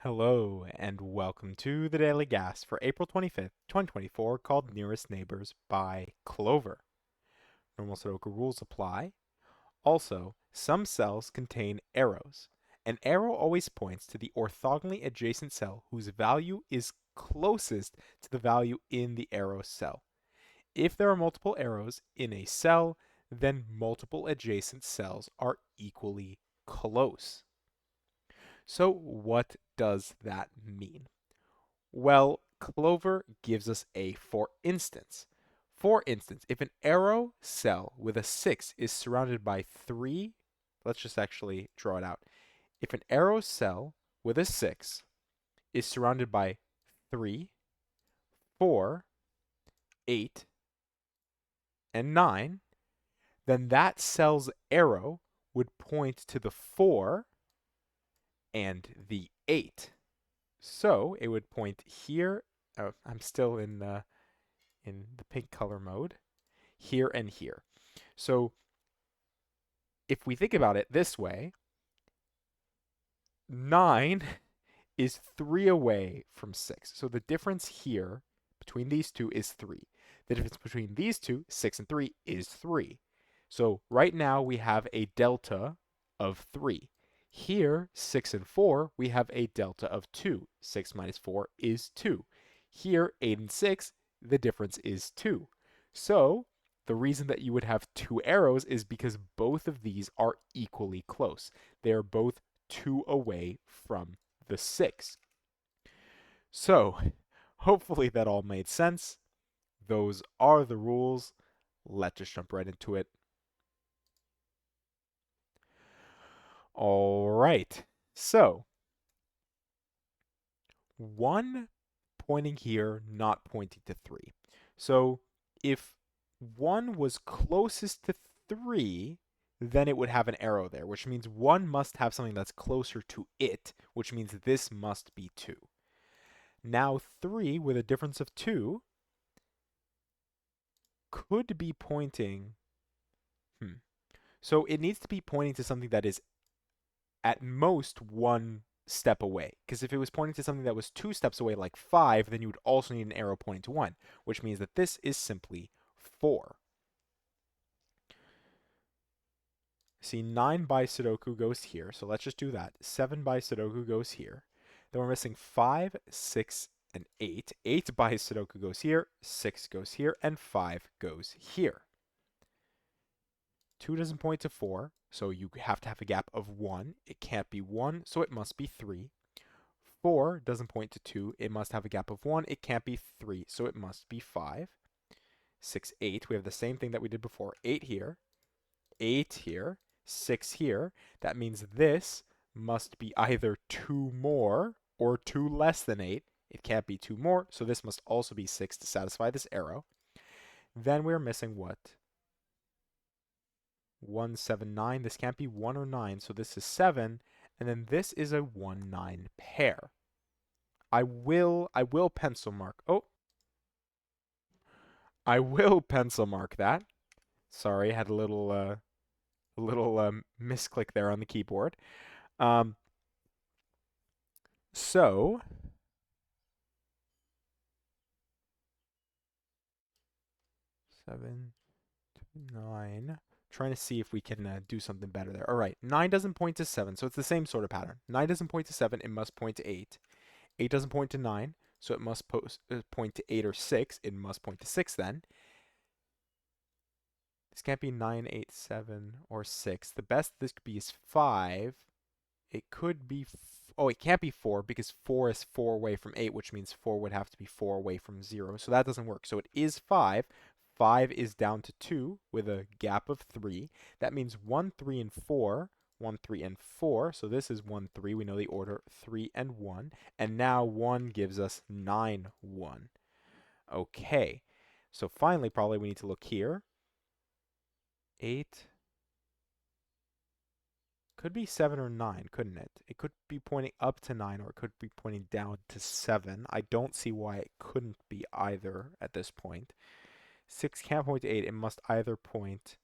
Hello, and welcome to the Daily Gas for April 25th, 2024, called Nearest Neighbors by Clover. Normal Sudoku rules apply. Also, some cells contain arrows. An arrow always points to the orthogonally adjacent cell whose value is closest to the value in the arrow cell. If there are multiple arrows in a cell, then multiple adjacent cells are equally close. So, what does that mean? Well, Clover gives us a for instance. For instance, if an arrow cell with a 6 is surrounded by 3, let's just actually draw it out. If an arrow cell with a 6 is surrounded by 3, 4, 8, and 9, then that cell's arrow would point to the 4 and the 8. So it would point here. Oh, I'm still in the pink color mode, here and here. So if we think about it this way, 9 is 3 away from 6. So the difference here between these two is 3. The difference between these two, 6 and 3, is 3. So right now we have a delta of 3. Here, 6 and 4, we have a delta of 2. 6 minus 4 is 2. Here, 8 and 6, the difference is 2. So the reason that you would have two arrows is because both of these are equally close. They are both 2 away from the 6. So hopefully that all made sense. Those are the rules. Let's just jump right into it. All right. So 1 pointing here, not pointing to 3. So if 1 was closest to 3, then it would have an arrow there, which means 1 must have something that's closer to it, which means this must be 2. Now 3, with a difference of 2, could be pointing... So it needs to be pointing to something that is at most 1 step away. Because if it was pointing to something that was 2 steps away, like 5, then you would also need an arrow pointing to 1, which means that this is simply 4. See, 9 by Sudoku goes here, so let's just do that. 7 by Sudoku goes here. Then we're missing 5, 6, and 8. 8 by Sudoku goes here, 6 goes here, and 5 goes here. 2 doesn't point to 4, so you have to have a gap of 1. It can't be 1, so it must be 3. 4 doesn't point to 2. It must have a gap of 1. It can't be 3, so it must be 5. 6, 8. We have the same thing that we did before. 8 here, 8 here, 6 here. That means this must be either 2 more or 2 less than 8. It can't be 2 more, so this must also be 6 to satisfy this arrow. Then we're missing what? 1, 7, 9. This can't be 1 or 9, so this is 7. And then this is a 1, 9 pair. I will pencil mark. Oh, I will pencil mark that. Sorry, I had a little misclick there on the keyboard. Um, so 7, 9. Trying to see if we can do something better there. All right, 9 doesn't point to 7, so it's the same sort of pattern. 9 doesn't point to 7, it must point to 8. 8 doesn't point to 9, so it must point to 8 or 6. It must point to 6 then. This can't be 9, 8, 7, or 6. The best this could be is 5. It could be... Oh, it can't be 4 because 4 is 4 away from 8, which means 4 would have to be 4 away from 0. So that doesn't work. So it is 5. 5 is down to 2 with a gap of 3. That means 1, 3, and 4. 1, 3, and 4. So this is 1, 3. We know the order 3 and 1. And now 1 gives us 9, 1. Okay. So finally, probably we need to look here. 8. Could be 7 or 9, couldn't it? It could be pointing up to 9 or it could be pointing down to 7. I don't see why it couldn't be either at this point. 6 can't point to 8. It must either point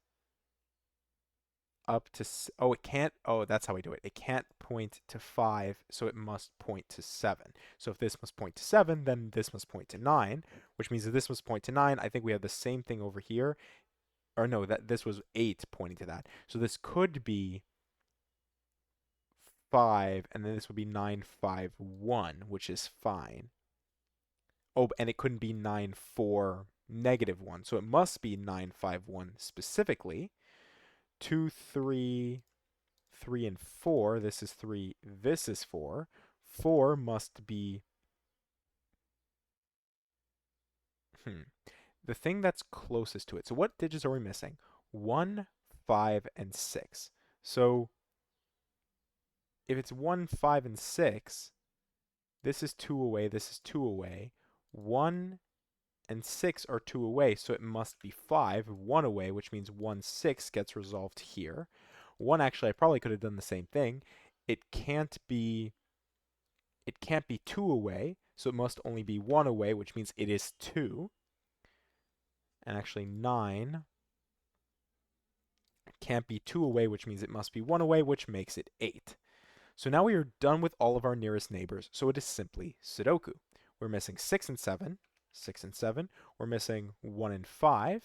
up to, oh, it can't, oh, that's how we do it. It can't point to 5, so it must point to 7. So if this must point to 7, then this must point to 9, which means if this must point to 9, I think we have the same thing over here. Or no, that this was 8 pointing to that. So this could be 5, and then this would be 9, 5, 1, which is fine. Oh, and it couldn't be 9, 4, negative 1. So it must be 9, 5, 1 specifically. 2, 3, 3, and 4. This is 3, this is 4. 4 must be... The thing that's closest to it. So what digits are we missing? 1, 5, and 6. So if it's 1, 5, and 6, this is 2 away, this is 2 away. 1 and 6 are 2 away, so it must be 5, 1 away, which means 1, 6 gets resolved here. 1, actually, I probably could have done the same thing. It can't be 2 away, so it must only be 1 away, which means it is 2. And actually 9 can't be 2 away, which means it must be 1 away, which makes it 8. So now we are done with all of our nearest neighbors, so it is simply Sudoku. We're missing 6 and 7, 6 and 7. We're missing 1 and 5.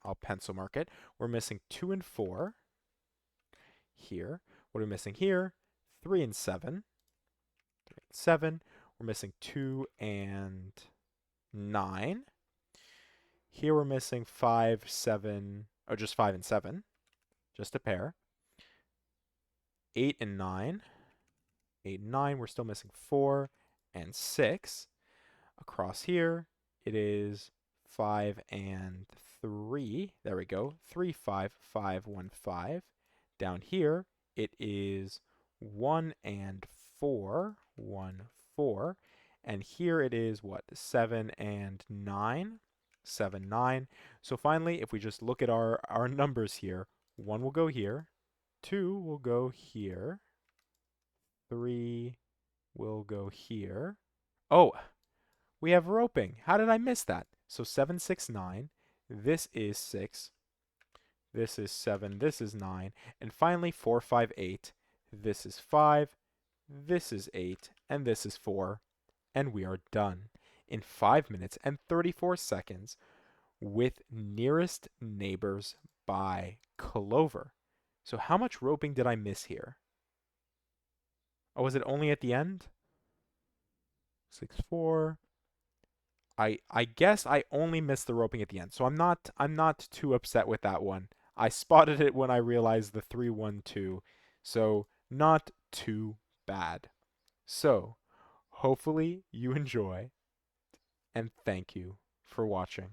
I'll pencil mark it. We're missing 2 and 4 here. What are we missing here? 3 and 7. 3 and 7. We're missing 2 and 9. Here we're missing 5, 7, or just 5 and 7. Just a pair. 8 and 9. 8 and 9. We're still missing 4 and 6. Across here, it is 5 and 3. There we go. 3, 5, 5, 1, 5. Down here, it is 1 and 4. 1, 4. And here it is, what, 7 and 9. 7, 9. So finally, if we just look at our numbers here, 1 will go here. 2 will go here. 3 will go here. Oh, we have roping. How did I miss that? So 7, 6, 9. This is 6. This is 7. This is 9. And finally, 4, 5, 8. This is 5. This is 8. And this is 4. And we are done in 5 minutes and 34 seconds with Nearest Neighbors by Clover. So how much roping did I miss here? Oh, was it only at the end? 6, 4. I guess I only missed the roping at the end, so I'm not too upset with that one. I spotted it when I realized the 3, 1, 2, so not too bad. So, hopefully you enjoy, and thank you for watching.